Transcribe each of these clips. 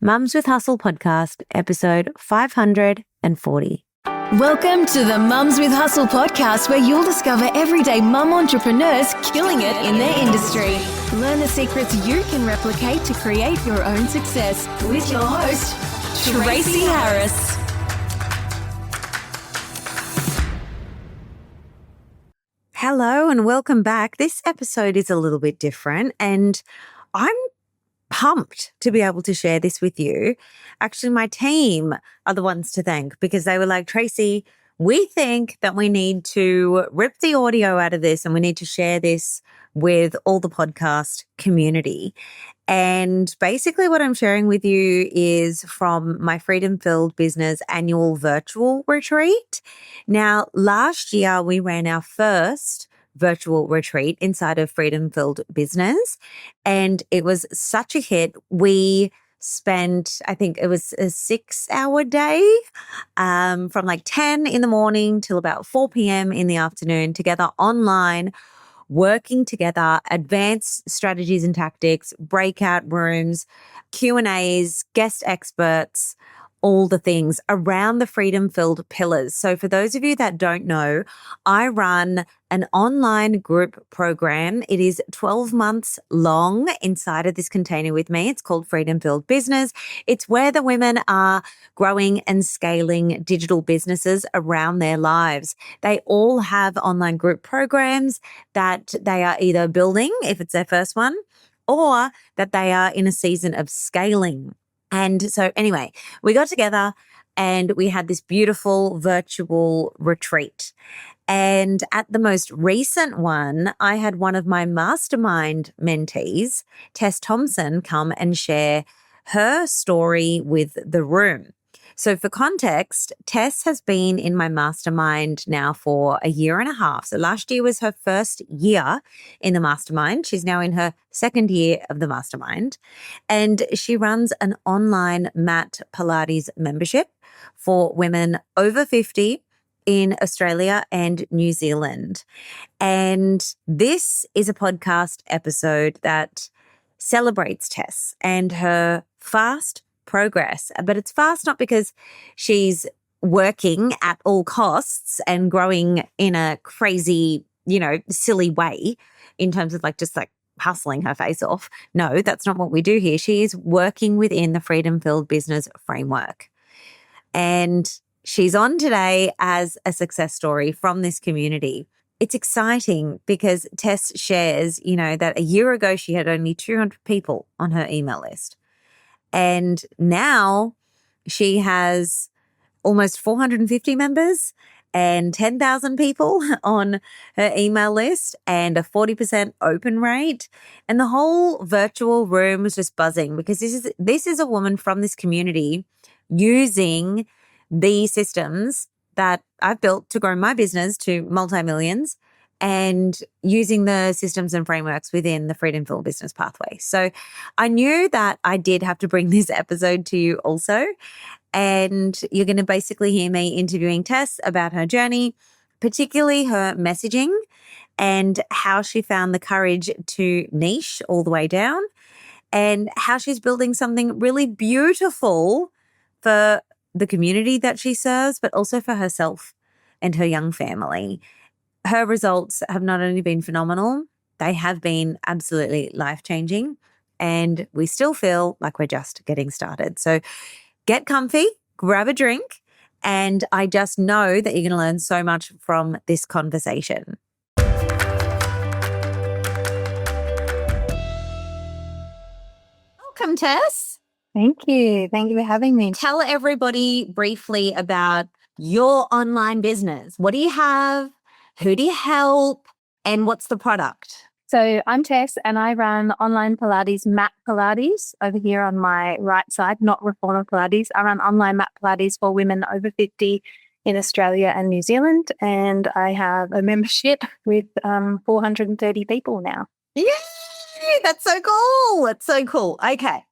Mums with Hustle podcast, episode 540. Welcome to the Mums with Hustle podcast, where you'll discover everyday mum entrepreneurs killing it in their industry. Learn the secrets you can replicate to create your own success with your host, Tracy Harris. Hello and welcome back. This episode is a little bit different and I'm pumped to be able to share this with you. Actually, my team are the ones to thank because they were like, Tracy, we think that we need to rip the audio out of this and we need to share this with all the podcast community. And basically what I'm sharing with you is from my Freedom Filled Business annual virtual retreat. Now, last year we ran our first virtual retreat inside of Freedom Filled Business, and it was such a hit. We spent, I think it was a 6-hour day from like 10 in the morning till about 4 p.m. in the afternoon together online, working together, advanced strategies and tactics, breakout rooms, Q&As, guest experts, all the things around the Freedom Filled pillars. So for those of you that don't know, I run an online group program. It is 12 months long inside of this container with me. It's called Freedom Filled Business. It's where the women are growing and scaling digital businesses around their lives. They all have online group programs that they are either building, if it's their first one, or that they are in a season of scaling. And so anyway, we got together and we had this beautiful virtual retreat. And at the most recent one, I had one of my mastermind mentees, Tess Thompson, come and share her story with the room. So for context, Tess has been in my mastermind now for 1.5 years. So last year was her first year in the mastermind. She's now in her second year of the mastermind. And she runs an online mat Pilates membership for women over 50 in Australia and New Zealand. And this is a podcast episode that celebrates Tess and her fast progress. But it's fast not because she's working at all costs and growing in a crazy, silly way in terms of just hustling her face off. No, that's not what we do here. She is working within the Freedom Filled Business framework. And she's on today as a success story from this community. It's exciting because Tess shares, that a year ago she had only 200 people on her email list. And now she has almost 450 members and 10,000 people on her email list and a 40% open rate. And the whole virtual room was just buzzing because this is a woman from this community using the systems that I've built to grow my business to multi-millions and using the systems and frameworks within the Freedom Filled Business pathway. So I knew that I did have to bring this episode to you also. And you're going to basically hear me interviewing Tess about her journey, particularly her messaging and how she found the courage to niche all the way down and how she's building something really beautiful for the community that she serves, but also for herself and her young family. Her results have not only been phenomenal, they have been absolutely life-changing, and we still feel like we're just getting started. So get comfy, grab a drink, and I just know that you're going to learn so much from this conversation. Welcome, Tess. Thank you. Thank you for having me. Tell everybody briefly about your online business. What do you have? Who do you help? And what's the product? So I'm Tess and I run online Pilates, mat Pilates over here on my right side, not Reformer Pilates. I run online mat Pilates for women over 50 in Australia and New Zealand. And I have a membership with 430 people now. Yay! That's so cool. That's so cool. Okay.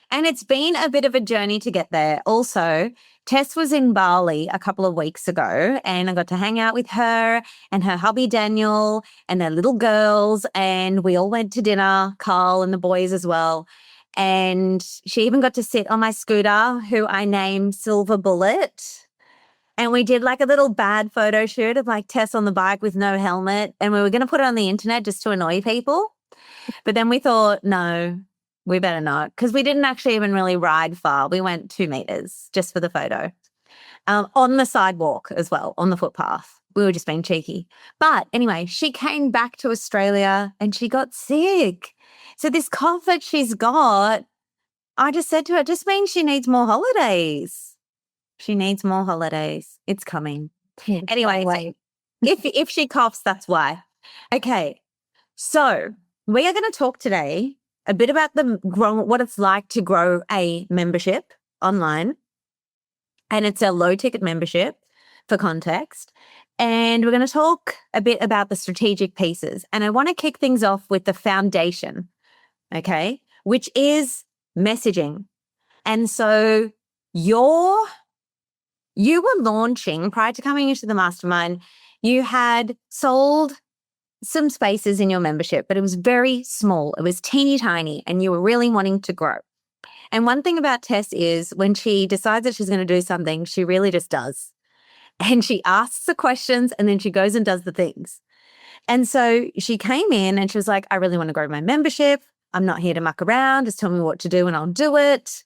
And it's been a bit of a journey to get there. Also, Tess was in Bali a couple of weeks ago and I got to hang out with her and her hubby Daniel and their little girls, and we all went to dinner, Carl and the boys as well. And she even got to sit on my scooter, who I named Silver Bullet. And we did like a little bad photo shoot of like Tess on the bike with no helmet. And we were going to put it on the internet just to annoy people. But then we thought, no, we better not, because we didn't actually even really ride far. We went 2 meters just for the photo, on the sidewalk as well, on the footpath. We were just being cheeky. But anyway, she came back to Australia and she got sick. So this cough that she's got, I just said to her, it just means she needs more holidays. She needs more holidays. It's coming. Anyway, if she coughs, that's why. Okay, so we are going to talk today a bit about what it's like to grow a membership online. And it's a low-ticket membership for context. And we're going to talk a bit about the strategic pieces. And I want to kick things off with the foundation, okay, which is messaging. And so you were launching, prior to coming into the mastermind, you had sold some spaces in your membership, but it was very small. It was teeny tiny, and you were really wanting to grow. And one thing about Tess is when she decides that she's going to do something, she really just does. And she asks the questions and then she goes and does the things. And so she came in and she was like, I really want to grow my membership. I'm not here to muck around. Just tell me what to do and I'll do it.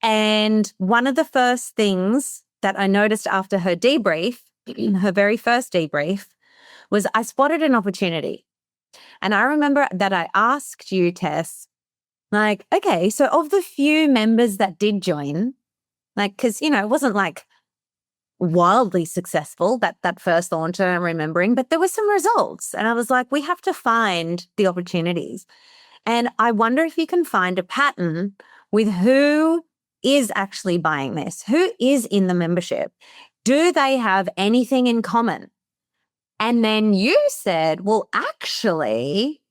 And one of the first things that I noticed after her debrief, her very first debrief, was I spotted an opportunity. And I remember that I asked you, Tess, like, okay, so of the few members that did join, like, because, it wasn't like wildly successful, that first launch I'm remembering, but there were some results. And I was like, we have to find the opportunities. And I wonder if you can find a pattern with who is actually buying this, who is in the membership. Do they have anything in common? And then you said, well, actually,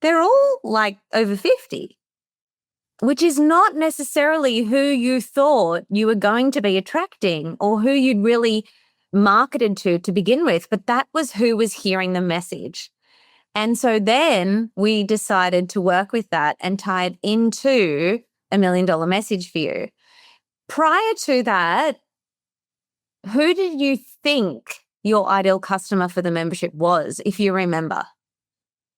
they're all like over 50, which is not necessarily who you thought you were going to be attracting or who you'd really marketed to begin with, but that was who was hearing the message. And so then we decided to work with that and tie it into $1 million message for you. Prior to that, who did you think your ideal customer for the membership was, if you remember?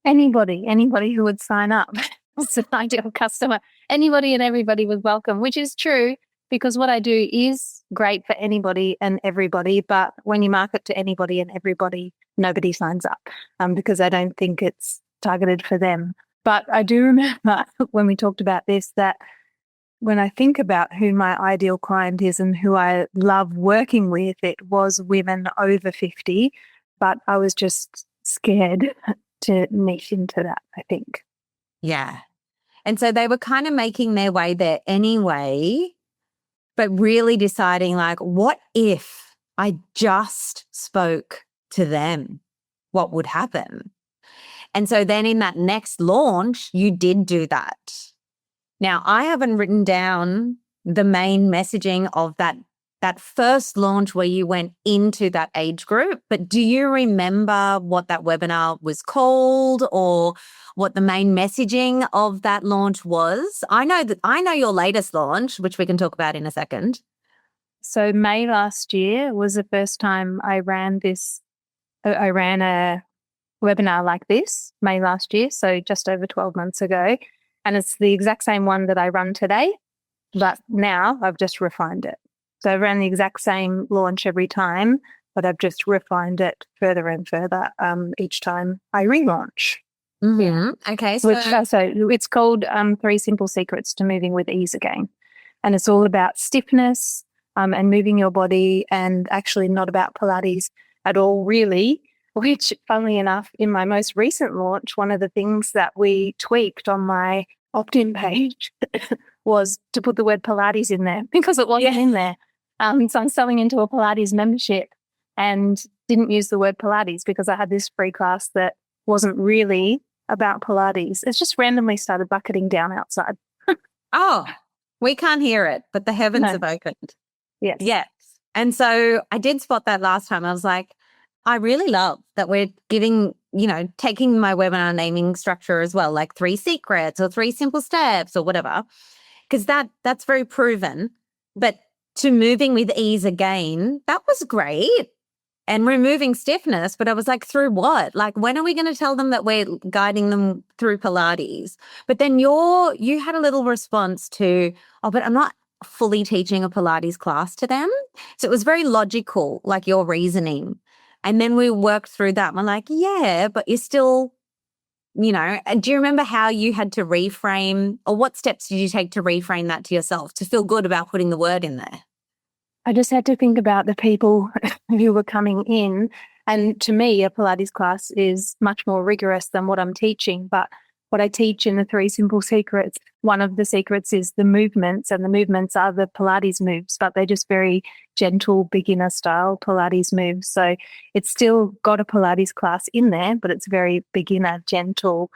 Anybody who would sign up. It's an ideal customer. Anybody and everybody was welcome, which is true because what I do is great for anybody and everybody. But when you market to anybody and everybody, nobody signs up because I don't think it's targeted for them. But I do remember when we talked about this, that when I think about who my ideal client is and who I love working with, it was women over 50, but I was just scared to niche into that, I think. Yeah. And so they were kind of making their way there anyway, but really deciding like, what if I just spoke to them? What would happen? And so then in that next launch, you did do that. Now, I haven't written down the main messaging of that first launch where you went into that age group, but do you remember what that webinar was called or what the main messaging of that launch was? I know your latest launch, which we can talk about in a second. So May last year was the first time I ran a webinar like this, May last year, so just over 12 months ago. And it's the exact same one that I run today, but now I've just refined it. So I ran the exact same launch every time, but I've just refined it further and further each time I relaunch. Mm-hmm. Okay. So it's called 3 Simple Secrets to Moving with Ease Again. And it's all about stiffness and moving your body, and actually not about Pilates at all, really, which, funnily enough, in my most recent launch, one of the things that we tweaked on my opt-in page was to put the word Pilates in there because it wasn't in there. So I'm selling into a Pilates membership and didn't use the word Pilates because I had this free class that wasn't really about Pilates. It's just randomly started bucketing down outside. Oh, we can't hear it, but the heavens have opened. Yes. Yes. And so I did spot that last time. I was like, I really love that we're giving taking my webinar naming structure as well, like 3 secrets or 3 simple steps or whatever, because that's very proven. But to moving with ease again, that was great. And removing stiffness, but I was like, through what? Like, when are we going to tell them that we're guiding them through Pilates? But then you had a little response to, oh, but I'm not fully teaching a Pilates class to them. So it was very logical, like your reasoning. And then we worked through that. And I'm like, yeah, but you're still, and do you remember how you had to reframe, or what steps did you take to reframe that to yourself to feel good about putting the word in there? I just had to think about the people who were coming in. And to me, a Pilates class is much more rigorous than what I'm teaching. But what I teach in the 3 simple secrets, one of the secrets is the movements, and the movements are the Pilates moves, but they're just very gentle, beginner style Pilates moves. So it's still got a Pilates class in there, but it's very beginner, gentle,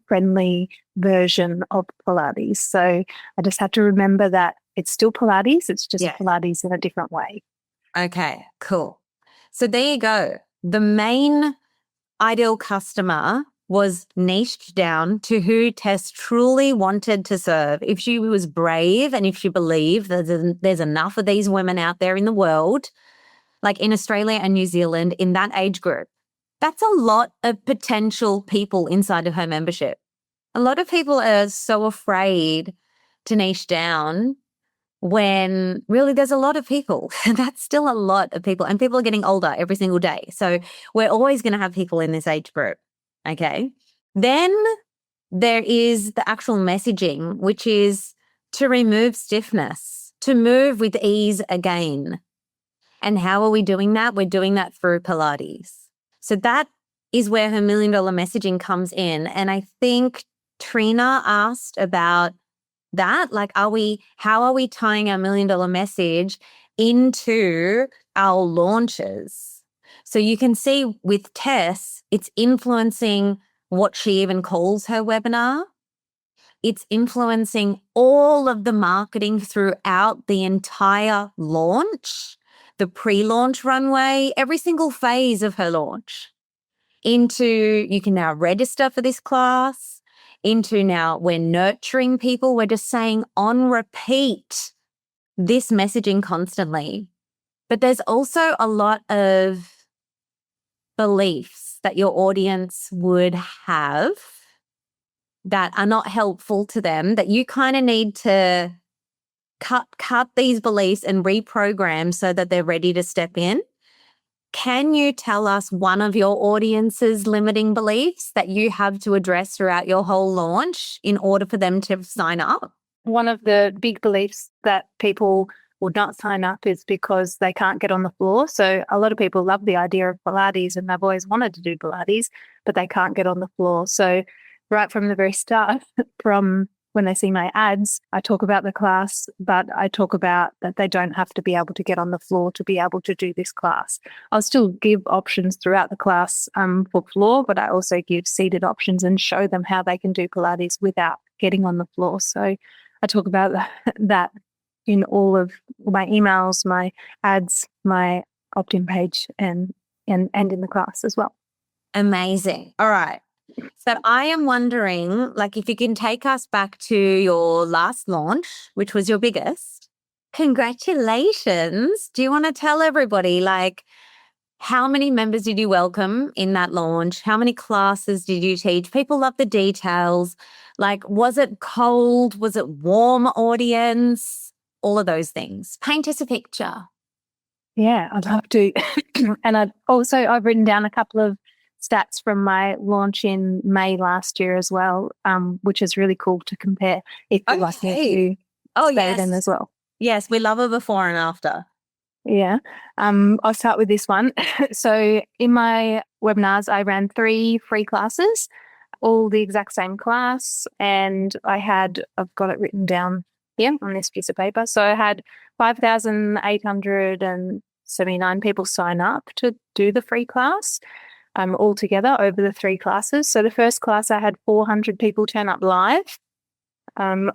friendly version of Pilates. So I just had to remember that it's still Pilates. It's just Pilates in a different way. Okay, cool. So there you go. The main ideal customer was niched down to who Tess truly wanted to serve. If she was brave and if she believed that there's enough of these women out there in the world, like in Australia and New Zealand, in that age group, that's a lot of potential people inside of her membership. A lot of people are so afraid to niche down when really there's a lot of people. That's still a lot of people, and people are getting older every single day. So we're always going to have people in this age group. Okay. Then there is the actual messaging, which is to remove stiffness, to move with ease again. And how are we doing that? We're doing that through Pilates. So that is where her $1 million messaging comes in. And I think Trina asked about that. Like, how are we tying our $1 million message into our launches? So you can see with Tess, it's influencing what she even calls her webinar. It's influencing all of the marketing throughout the entire launch, the pre-launch runway, every single phase of her launch. Into, you can now register for this class, into now we're nurturing people. We're just saying on repeat this messaging constantly. But there's also a lot of beliefs that your audience would have that are not helpful to them, that you kind of need to cut these beliefs and reprogram so that they're ready to step in. Can you tell us one of your audience's limiting beliefs that you have to address throughout your whole launch in order for them to sign up? One of the big beliefs that people would not sign up is because they can't get on the floor. So a lot of people love the idea of Pilates and they've always wanted to do Pilates, but they can't get on the floor. So right from the very start, from when they see my ads, I talk about the class, but I talk about that they don't have to be able to get on the floor to be able to do this class. I'll still give options throughout the class for floor, but I also give seated options and show them how they can do Pilates without getting on the floor. So I talk about that in all of my emails, my ads, my opt-in page, and in the class as well. Amazing. All right. So I am wondering, like, if you can take us back to your last launch, which was your biggest. Congratulations. Do you want to tell everybody, like, how many members did you welcome in that launch? How many classes did you teach? People love the details. Like, was it cold? Was it warm audience? All of those things. Paint us a picture. Yeah, I'd love to. And I've written down a couple of stats from my launch in May last year as well, which is really cool to compare if you'd like me to say them as well. Yes, we love a before and after. Yeah. I'll start with this one. So in my webinars, I ran 3 free classes, all the exact same class. And I've got it written down here on this piece of paper. So I had 5,879 people sign up to do the free class all together over the 3 classes. So the first class, I had 400 people turn up live on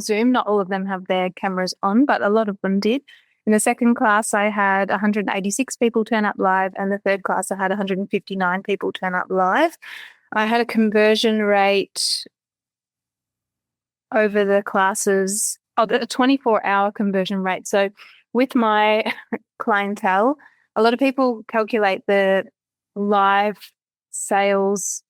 Zoom. Not all of them have their cameras on, but a lot of them did. In the second class, I had 186 people turn up live, and the third class, I had 159 people turn up live. I had a conversion rate over the classes, a 24-hour conversion rate. So with my clientele, a lot of people calculate the live sales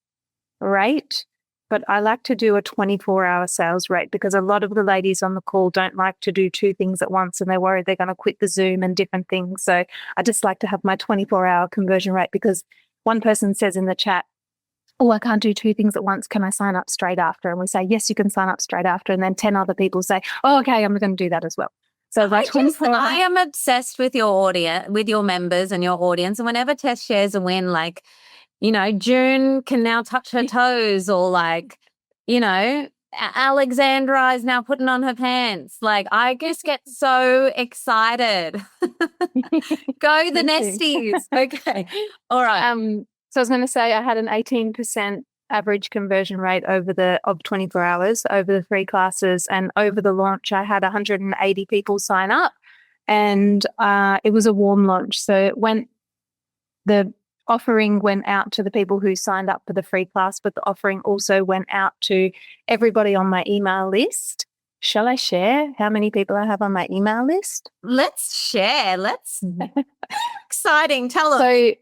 rate, but I like to do a 24-hour sales rate because a lot of the ladies on the call don't like to do two things at once and they're worried they're going to quit the Zoom and different things. So I just like to have my 24-hour conversion rate because one person says in the chat, oh, I can't do two things at once. Can I sign up straight after? And we say, yes, you can sign up straight after. And then 10 other people say, oh, okay, I'm going to do that as well. So I am obsessed with your audience, with your members and your audience. And whenever Tess shares a win, like, you know, June can now touch her toes, or like, you know, Alexandra is now putting on her pants. Like, I just get so excited. Go the Nesties. Okay. All right. So I was going to say I had an 18% average conversion rate of 24 hours over the 3 classes, and over the launch I had 180 people sign up, and it was a warm launch. So the offering went out to the people who signed up for the free class, but the offering also went out to everybody on my email list. Shall I share how many people I have on my email list? Let's share. Exciting. Tell us. So,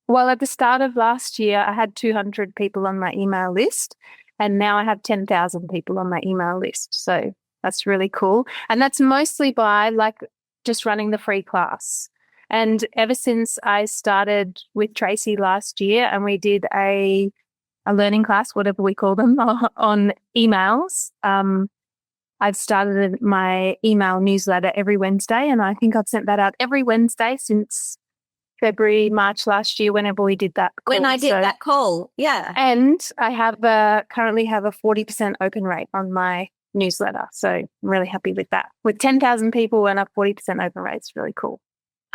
well, at the start of last year, I had 200 people on my email list, and now I have 10,000 people on my email list. So that's really cool. And that's mostly by just running the free class. And ever since I started with Tracy last year and we did a learning class, whatever we call them, on emails, I've started my email newsletter every Wednesday, and I think I've sent that out every Wednesday since February, March last year, whenever we did that call. When I did that call, yeah. And I currently have a 40% open rate on my newsletter. So I'm really happy with that. With 10,000 people and a 40% open rate, it's really cool.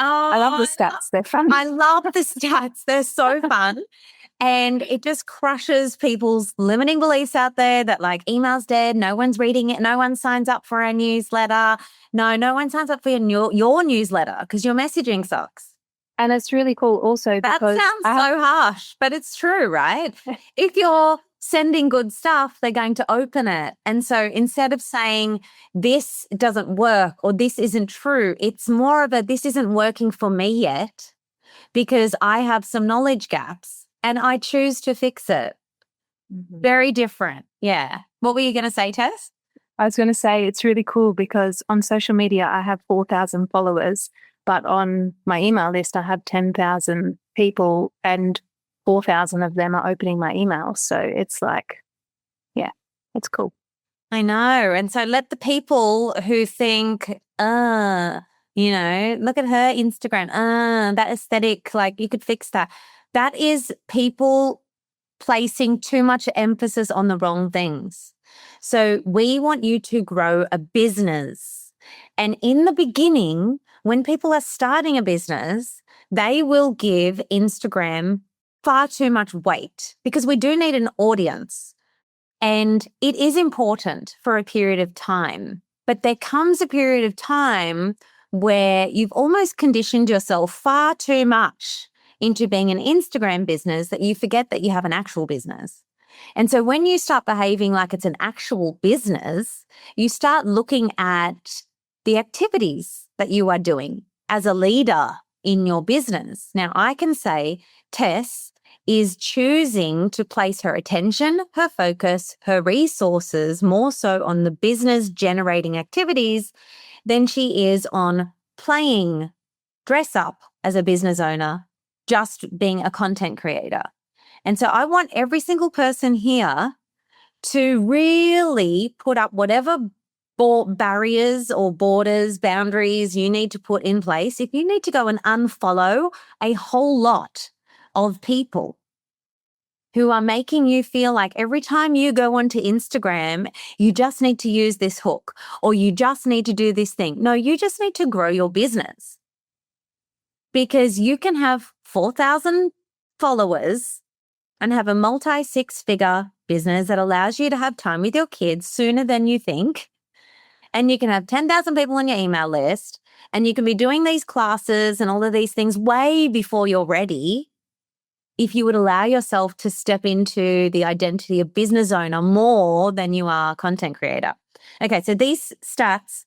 Oh, I love the stats. They're fun. I love the stats. They're so fun. And it just crushes people's limiting beliefs out there that like email's dead, no one's reading it, no one signs up for our newsletter. No one signs up for your newsletter because your messaging sucks. And it's really cool also because— That sounds so harsh, but it's true, right? If you're sending good stuff, they're going to open it. And so instead of saying this doesn't work or this isn't true, it's more of a this isn't working for me yet because I have some knowledge gaps and I choose to fix it. Mm-hmm. Very different. Yeah. What were you going to say, Tess? I was going to say it's really cool because on social media, I have 4,000 followers, but on my email list, I have 10,000 people and 4,000 of them are opening my emails. So it's like, yeah, it's cool. I know. And so let the people who think, look at her Instagram, that aesthetic, like you could fix that. That is people placing too much emphasis on the wrong things. So we want you to grow a business. And in the beginning, when people are starting a business, they will give Instagram far too much weight because we do need an audience and it is important for a period of time. But there comes a period of time where you've almost conditioned yourself far too much into being an Instagram business that you forget that you have an actual business. And so when you start behaving like it's an actual business, you start looking at the activities that you are doing as a leader in your business. Now, I can say Tess is choosing to place her attention, her focus, her resources more so on the business generating activities than she is on playing dress up as a business owner, just being a content creator. And so I want every single person here to really put up whatever barriers or borders, boundaries you need to put in place. If you need to go and unfollow a whole lot of people who are making you feel like every time you go onto Instagram, you just need to use this hook or you just need to do this thing. No, you just need to grow your business because you can have 4,000 followers and have a multi-6-figure business that allows you to have time with your kids sooner than you think. And you can have 10,000 people on your email list And you can be doing these classes and all of these things way before you're ready if you would allow yourself to step into the identity of business owner more than you are content creator. Okay, so these stats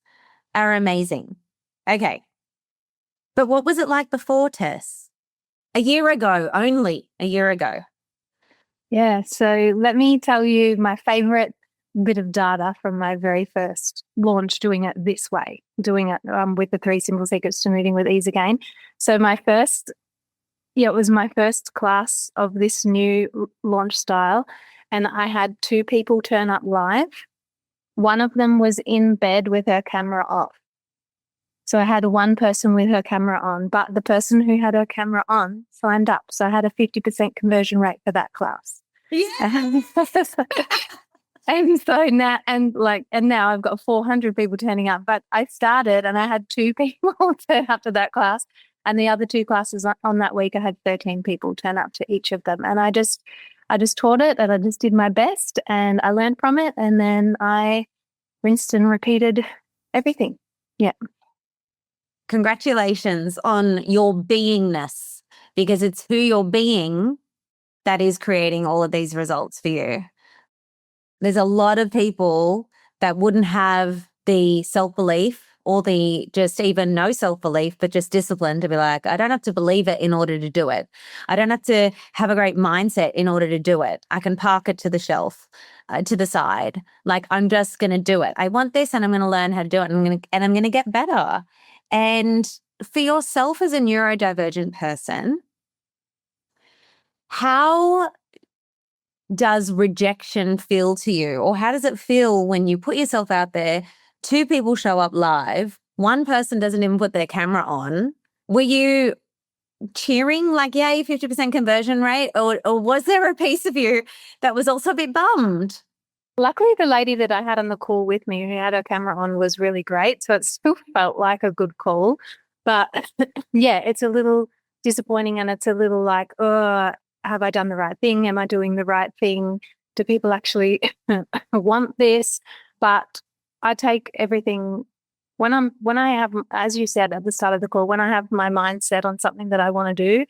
are amazing. Okay. But what was it like before, Tess? A year ago, only a year ago. Yeah, so let me tell you my favorite bit of data from my very first launch doing it this way, doing it with the 3 simple secrets to moving with ease again. So it was my first class of this new launch style, and I had 2 people turn up live. One of them was in bed with her camera off. So I had one person with her camera on, but the person who had her camera on signed up. So I had a 50% conversion rate for that class. Yeah. And so now, and now I've got 400 people turning up, but I started and I had 2 people turn up to that class. And the other 2 classes on that week, I had 13 people turn up to each of them. And I just taught it and I just did my best and I learned from it. And then I rinsed and repeated everything. Yeah. Congratulations on your beingness, because it's who you're being that is creating all of these results for you. There's a lot of people that wouldn't have the self-belief or the just even no self-belief, but just discipline to be like, I don't have to believe it in order to do it. I don't have to have a great mindset in order to do it. I can park it to the shelf, to the side. Like, I'm just going to do it. I want this and I'm going to learn how to do it and I'm going to get better. And for yourself as a neurodivergent person, how does rejection feel to you? Or how does it feel when you put yourself out there, 2 people show up live, 1 person doesn't even put their camera on? Were you cheering like, yay, 50% conversion rate? Or was there a piece of you that was also a bit bummed? Luckily, the lady that I had on the call with me who had her camera on was really great. So it still felt like a good call. But yeah, it's a little disappointing and it's a little like, oh, have I done the right thing? Am I doing the right thing? Do people actually want this? But I take everything when I have, as you said at the start of the call, when I have my mind set on something that I want to do,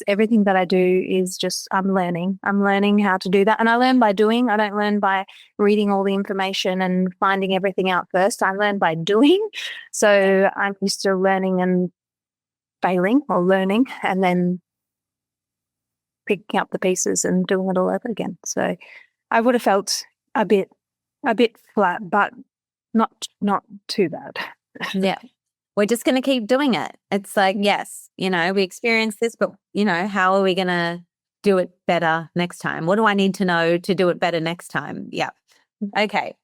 everything that I do is just, I'm learning how to do that. And I learn by doing. I don't learn by reading all the information and finding everything out first. I learn by doing. So I'm used to learning and failing or learning and then picking up the pieces and doing it all over again. So I would have felt a bit flat, but not too bad. Yeah. We're just going to keep doing it. It's like, yes, we experienced this, but, how are we going to do it better next time? What do I need to know to do it better next time? Yeah. Okay.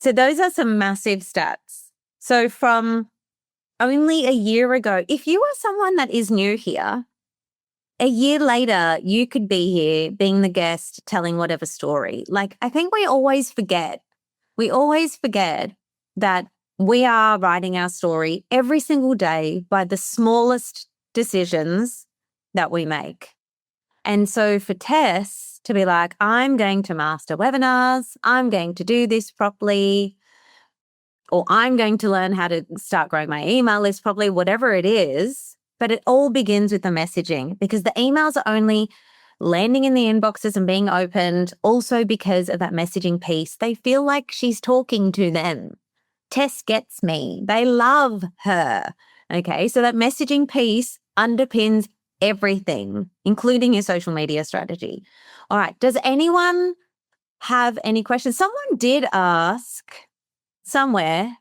So those are some massive stats. So from only a year ago, if you are someone that is new here, a year later, you could be here being the guest, telling whatever story. Like, I think we always forget that we are writing our story every single day by the smallest decisions that we make. And so for Tess to be like, I'm going to master webinars, I'm going to do this properly, or I'm going to learn how to start growing my email list properly, whatever it is. But it all begins with the messaging, because the emails are only landing in the inboxes and being opened also because of that messaging piece. They feel like she's talking to them. Tess gets me. They love her. Okay, so that messaging piece underpins everything, including your social media strategy. All right, does anyone have any questions? Someone did ask somewhere,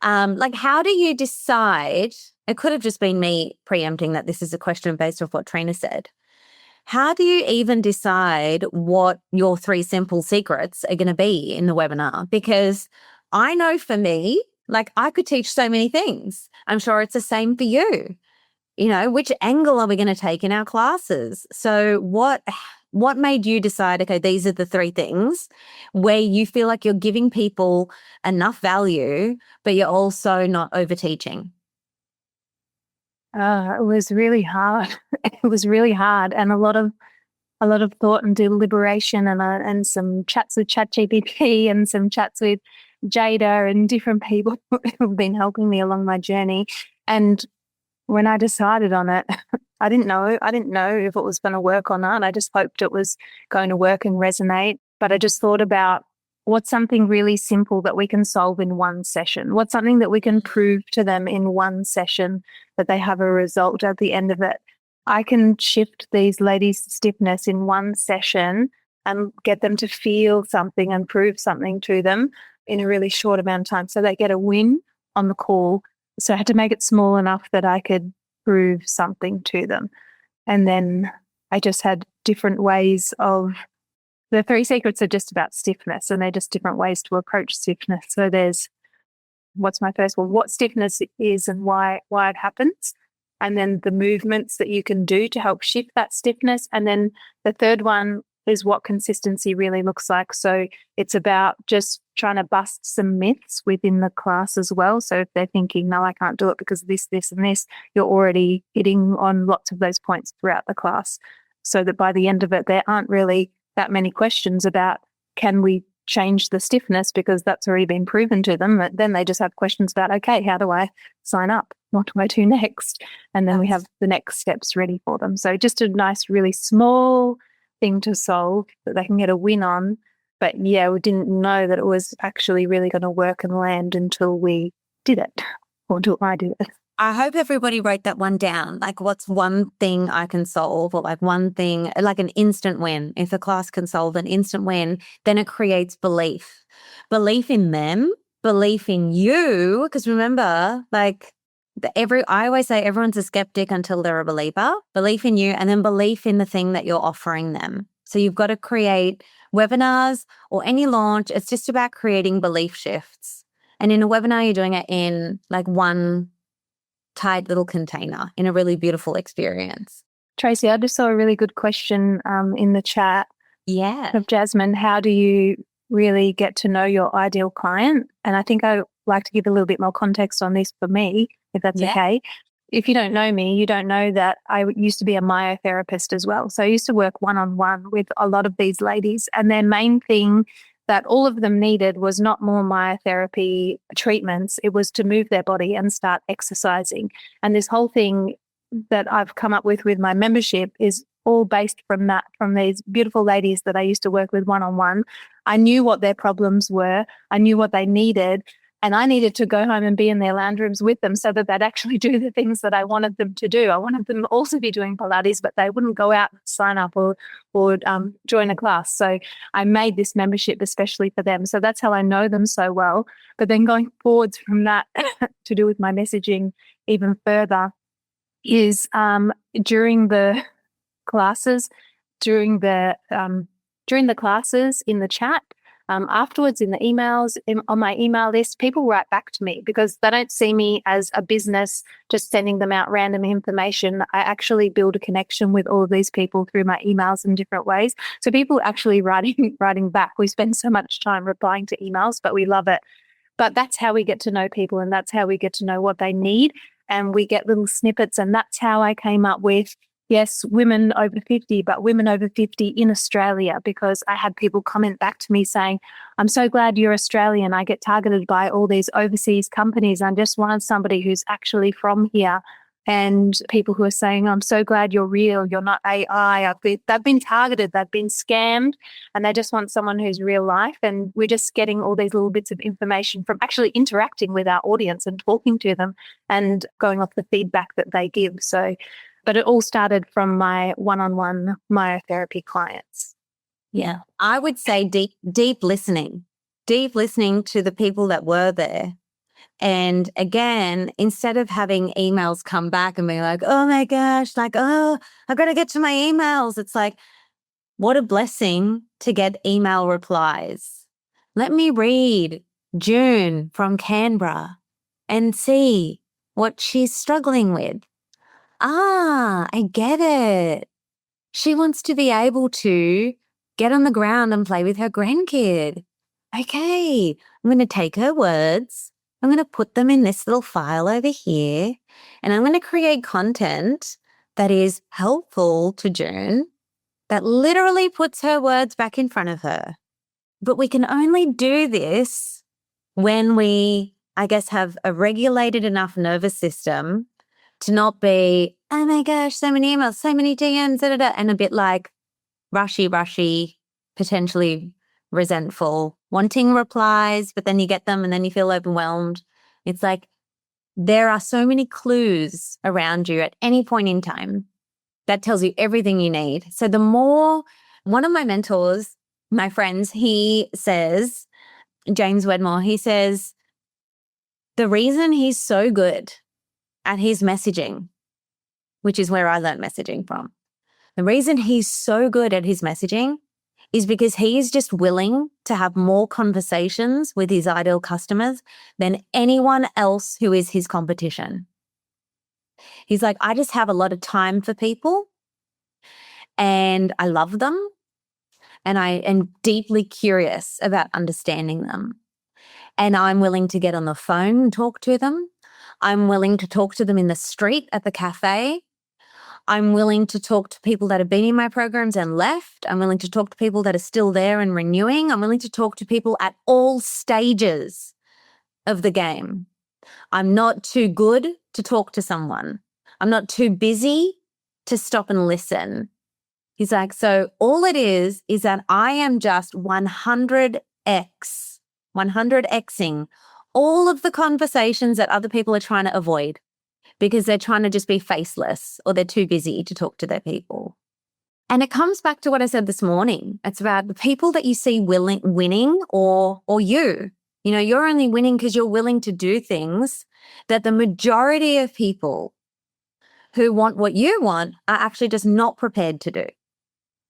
how do you decide? It could have just been me preempting that this is a question based off what Trina said. How do you even decide what your 3 simple secrets are going to be in the webinar? Because I know for me, I could teach so many things. I'm sure it's the same for you. Which angle are we going to take in our classes? So what made you decide, okay, these are the 3 things where you feel like you're giving people enough value, but you're also not over teaching? It was really hard. It was really hard, and a lot of thought and deliberation, and some chats with ChatGPT and some chats with Jada and different people who've been helping me along my journey. And when I decided on it, I didn't know. I didn't know if it was going to work or not. I just hoped it was going to work and resonate. But I just thought about what's something really simple that we can solve in one session? What's something that we can prove to them in one session that they have a result at the end of it? I can shift these ladies' stiffness in one session and get them to feel something and prove something to them in a really short amount of time. So they get a win on the call. So I had to make it small enough that I could prove something to them. And then I just had different ways of, the 3 secrets are just about stiffness, and they're just different ways to approach stiffness. So there's, what's my first one? What stiffness is and why it happens. And then the movements that you can do to help shift that stiffness. And then the third one is what consistency really looks like. So it's about just trying to bust some myths within the class as well. So if they're thinking, no, I can't do it because of this, this, and this, you're already hitting on lots of those points throughout the class, so that by the end of it, there aren't really that many questions about can we change the stiffness, because that's already been proven to them. But then they just have questions about, okay, how do I sign up? What do I do next? And then we have the next steps ready for them. So just a nice, really small thing to solve that they can get a win on. But yeah, we didn't know that it was actually really going to work and land until we did it, or until I did it. I hope everybody wrote that one down. Like, what's one thing I can solve, or like one thing, like an instant win. If a class can solve an instant win, then it creates belief in them, belief in you. Because remember, like I always say everyone's a skeptic until they're a believer. Belief in you, and then belief in the thing that you're offering them. So you've got to create webinars or any launch. It's just about creating belief shifts. And in a webinar, you're doing it in like one tight little container in a really beautiful experience. Tracy, I just saw a really good question in the chat. Yeah. Of Jasmine, how do you really get to know your ideal client? And I think I like to give a little bit more context on this for me, if that's okay. If you don't know me, you don't know that I used to be a myotherapist as well. So I used to work one-on-one with a lot of these ladies, and their main thing that all of them needed was not more myotherapy treatments. It was to move their body and start exercising. And this whole thing that I've come up with my membership is all based from that, from these beautiful ladies that I used to work with one-on-one. I knew what their problems were. I knew what they needed. And I needed to go home and be in their lounge rooms with them so that they'd actually do the things that I wanted them to do. I wanted them also be doing Pilates, but they wouldn't go out and sign up or join a class. So I made this membership especially for them. So that's how I know them so well. But then going forwards from that to do with my messaging even further is during the classes, during the classes in the chat, afterwards in the emails, on my email list, people write back to me because they don't see me as a business just sending them out random information. I actually build a connection with all of these people through my emails in different ways. So people actually writing back. We spend so much time replying to emails, but we love it. But that's how we get to know people, and that's how we get to know what they need. And we get little snippets, and that's how I came up with, yes, women over 50, but women over 50 in Australia, because I had people comment back to me saying, I'm so glad you're Australian. I get targeted by all these overseas companies. I just wanted somebody who's actually from here. And people who are saying, I'm so glad you're real. You're not AI. They've been targeted. They've been scammed, and they just want someone who's real life. And we're just getting all these little bits of information from actually interacting with our audience and talking to them and going off the feedback that they give. So, but it all started from my one-on-one myotherapy clients. Yeah. I would say deep listening to the people that were there. And again, instead of having emails come back and be like, oh my gosh, like, oh, I've got to get to my emails. It's like, what a blessing to get email replies. Let me read June from Canberra and see what she's struggling with. Ah, I get it. She wants to be able to get on the ground and play with her grandkid. Okay, I'm going to take her words. I'm going to put them in this little file over here, and I'm going to create content that is helpful to June, that literally puts her words back in front of her. But we can only do this when we, I guess, have a regulated enough nervous system to not be, oh my gosh, so many emails, so many DMs, and a bit like rushy, potentially resentful, wanting replies, but then you get them and then you feel overwhelmed. It's like there are so many clues around you at any point in time that tells you everything you need. So the more, one of my mentors, my friends, he says, James Wedmore, he says, the reason he's so good at his messaging, which is where I learned messaging from, the reason he's so good at his messaging is because he is just willing to have more conversations with his ideal customers than anyone else who is his competition. He's like, I just have a lot of time for people and I love them and I am deeply curious about understanding them. And I'm willing to get on the phone and talk to them. I'm willing to talk to them in the street at the cafe. I'm willing to talk to people that have been in my programs and left. I'm willing to talk to people that are still there and renewing. I'm willing to talk to people at all stages of the game. I'm not too good to talk to someone. I'm not too busy to stop and listen. He's like, so all it is that I am just 100xing all of the conversations that other people are trying to avoid because they're trying to just be faceless or they're too busy to talk to their people. And it comes back to what I said this morning. It's about the people that you see winning or you. You know, you're only winning because you're willing to do things that the majority of people who want what you want are actually just not prepared to do.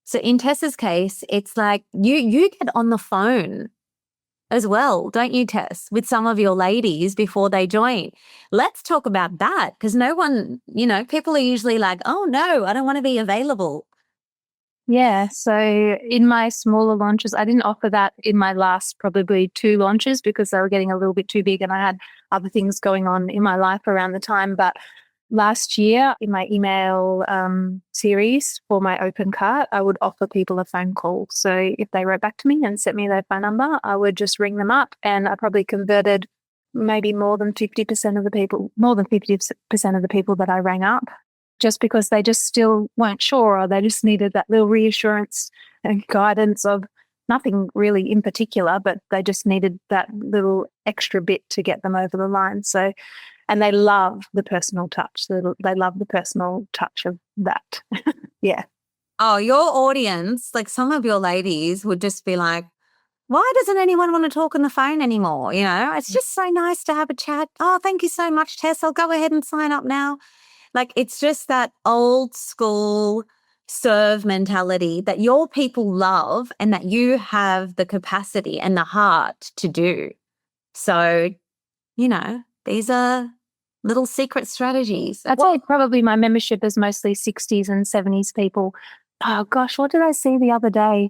So in Tess's case, it's like you get on the phone as well, don't you, Tess, with some of your ladies before they join. Let's talk about that because no one, you know, people are usually like, oh no, I don't want to be available. Yeah. So in my smaller launches, I didn't offer that in my last probably 2 launches because they were getting a little bit too big and I had other things going on in my life around the time. But last year in my email series for my open cart, I would offer people a phone call. So if they wrote back to me and sent me their phone number, I would just ring them up and I probably converted maybe more than 50% of the people that I rang up just because they just still weren't sure or they just needed that little reassurance and guidance of nothing really in particular, but they just needed that little extra bit to get them over the line. So and they love the personal touch. They love the personal touch of that. Yeah. Oh, your audience, like some of your ladies would just be like, why doesn't anyone want to talk on the phone anymore? You know, it's just so nice to have a chat. Oh, thank you so much, Tess. I'll go ahead and sign up now. Like it's just that old school serve mentality that your people love and that you have the capacity and the heart to do. So, you know, these are little secret strategies. I'd say probably my membership is mostly 60s and 70s people. Oh gosh, what did I see the other day?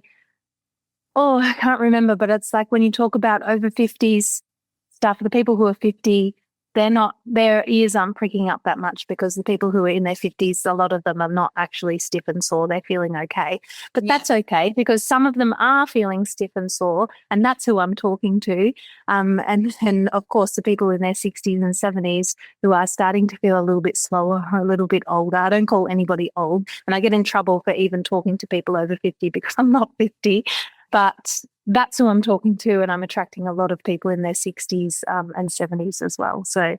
Oh, I can't remember, but it's like when you talk about over 50s stuff, the people who are 50, their ears aren't pricking up that much because the people who are in their 50s, a lot of them are not actually stiff and sore. They're feeling okay. But that's okay because some of them are feeling stiff and sore, and that's who I'm talking to. And of course, the people in their 60s and 70s who are starting to feel a little bit slower or a little bit older. I don't call anybody old, and I get in trouble for even talking to people over 50 because I'm not 50. But that's who I'm talking to, and I'm attracting a lot of people in their 60s and 70s as well. So,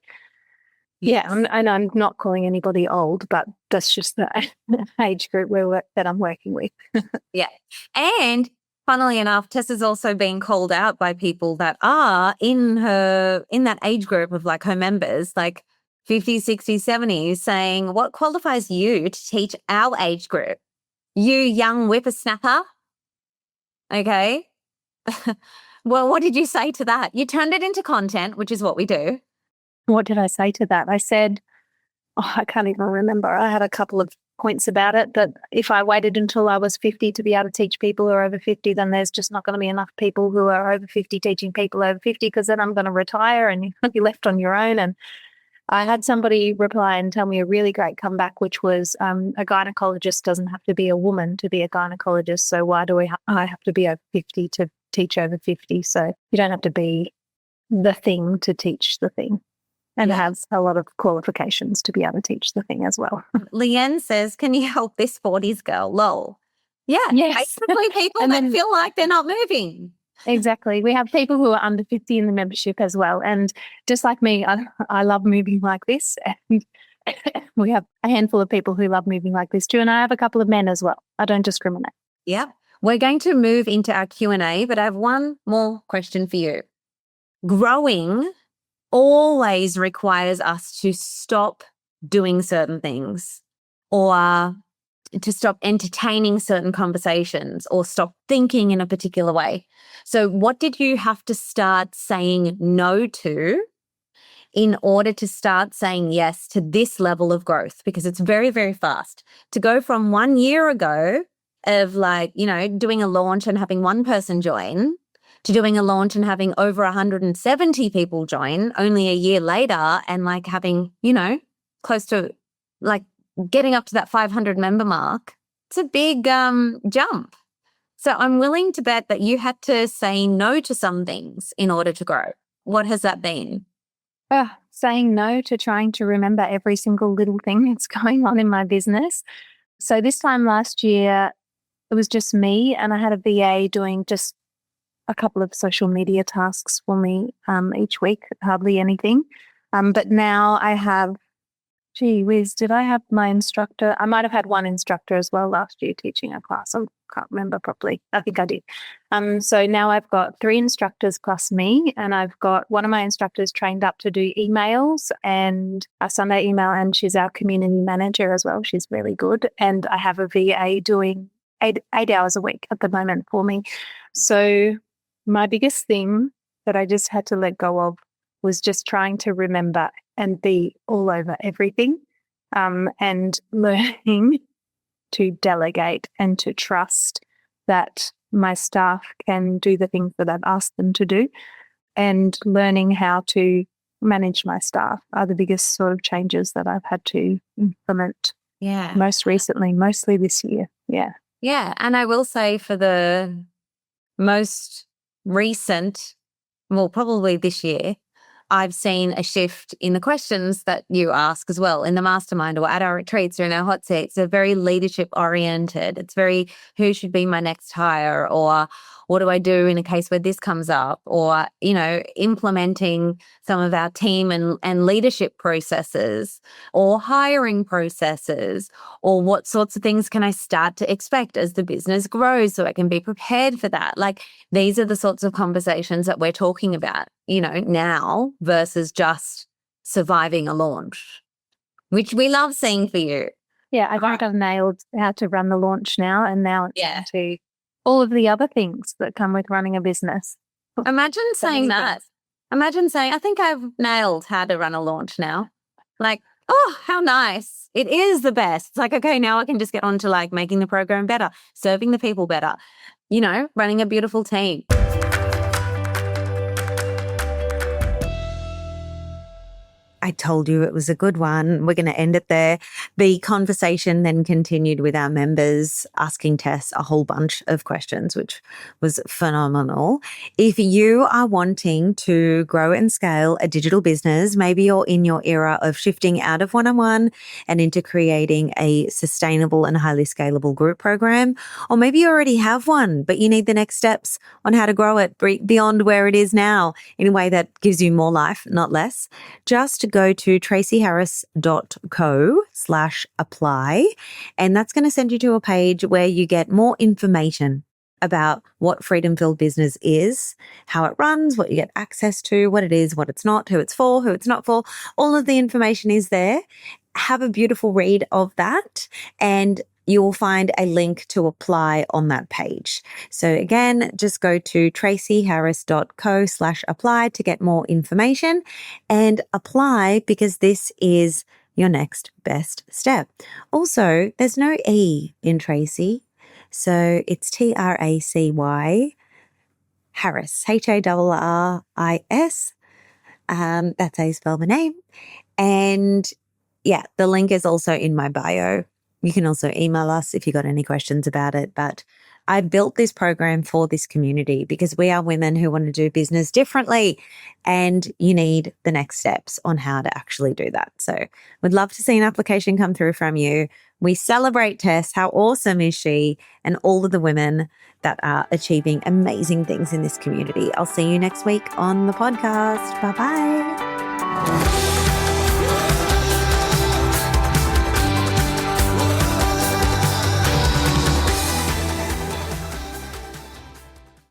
yeah, I'm not calling anybody old, but that's just the age group that I'm working with. Yeah. And funnily enough, Tess is also being called out by people that are in that age group of like her members, like 50s, 60s, 70s, saying, what qualifies you to teach our age group? You young whippersnapper? Okay. Well, what did you say to that? You turned it into content, which is what we do. What did I say to that? I said, I can't even remember. I had a couple of points about it that if I waited until I was 50 to be able to teach people who are over 50, then there's just not going to be enough people who are over 50 teaching people over 50 because then I'm going to retire and you're going to be left on your own. And I had somebody reply and tell me a really great comeback, which was a gynecologist doesn't have to be a woman to be a gynecologist. So why do I have to be over 50 to teach over 50? So you don't have to be the thing to teach the thing, and Yeah. has a lot of qualifications to be able to teach the thing as well. Leanne says, can you help this 40s girl? Lol. Yeah. Yes. Basically people And that then- feel like they're not moving. Exactly. We have people who are under 50 in the membership as well. And just like me, I love moving like this. And we have a handful of people who love moving like this too. And I have a couple of men as well. I don't discriminate. Yeah. We're going to move into our Q&A, but I have one more question for you. Growing always requires us to stop doing certain things, or to stop entertaining certain conversations, or stop thinking in a particular way. So what did you have to start saying no to in order to start saying yes to this level of growth? Because it's very, very fast to go from 1 year ago of doing a launch and having one person join to doing a launch and having over 170 people join only a year later, and having, close to getting up to that 500 member mark. It's a big jump. So I'm willing to bet that you had to say no to some things in order to grow. What has that been? Saying no to trying to remember every single little thing that's going on in my business. So this time last year, it was just me, and I had a VA doing just a couple of social media tasks for me each week, hardly anything. But now I have, gee whiz, did I have my instructor? I might have had one instructor as well last year teaching a class. I can't remember properly. I think I did. So now I've got 3 instructors plus me, and I've got one of my instructors trained up to do emails and a Sunday email, and she's our community manager as well. She's really good. And I have a VA doing 8 hours a week at the moment for me. So my biggest thing that I just had to let go of was just trying to remember and be all over everything, and learning to delegate and to trust that my staff can do the things that I've asked them to do, and learning how to manage my staff are the biggest sort of changes that I've had to implement. Yeah. Most recently, mostly this year. Yeah. Yeah. And I will say for the most recent, well, probably this year, I've seen a shift in the questions that you ask as well in the mastermind or at our retreats or in our hot seats. They're very leadership oriented. It's very, who should be my next hire, or what do I do in a case where this comes up, or, implementing some of our team and leadership processes or hiring processes, or what sorts of things can I start to expect as the business grows so I can be prepared for that. These are the sorts of conversations that we're talking about, now versus just surviving a launch, which we love seeing for you. Yeah, I think I've nailed how to run the launch now, and now it's into all of the other things that come with running a business. Imagine saying that. Imagine saying, I think I've nailed how to run a launch now. Oh, how nice. It is the best. It's okay, now I can just get on to making the program better, serving the people better, running a beautiful team. I told you it was a good one. We're going to end it there. The conversation then continued with our members asking Tess a whole bunch of questions, which was phenomenal. If you are wanting to grow and scale a digital business, maybe you're in your era of shifting out of one-on-one and into creating a sustainable and highly scalable group program, or maybe you already have one, but you need the next steps on how to grow it beyond where it is now in a way that gives you more life, not less, just go to tracyharris.co/apply, and that's going to send you to a page where you get more information about what Freedom Filled Business is, how it runs, what you get access to, what it is, what it's not, who it's for, who it's not for. All of the information is there. Have a beautiful read of that, and you will find a link to apply on that page. So again, just go to tracyharris.co/apply to get more information and apply, because this is your next best step. Also, there's no E in Tracy. So it's Tracy Harris, Harris. That's how you spell my name. And yeah, the link is also in my bio. You can also email us if you got any questions about it. But I built this program for this community because we are women who want to do business differently, and you need the next steps on how to actually do that. So we'd love to see an application come through from you. We celebrate Tess. How awesome is she? And all of the women that are achieving amazing things in this community. I'll see you next week on the podcast. Bye-bye.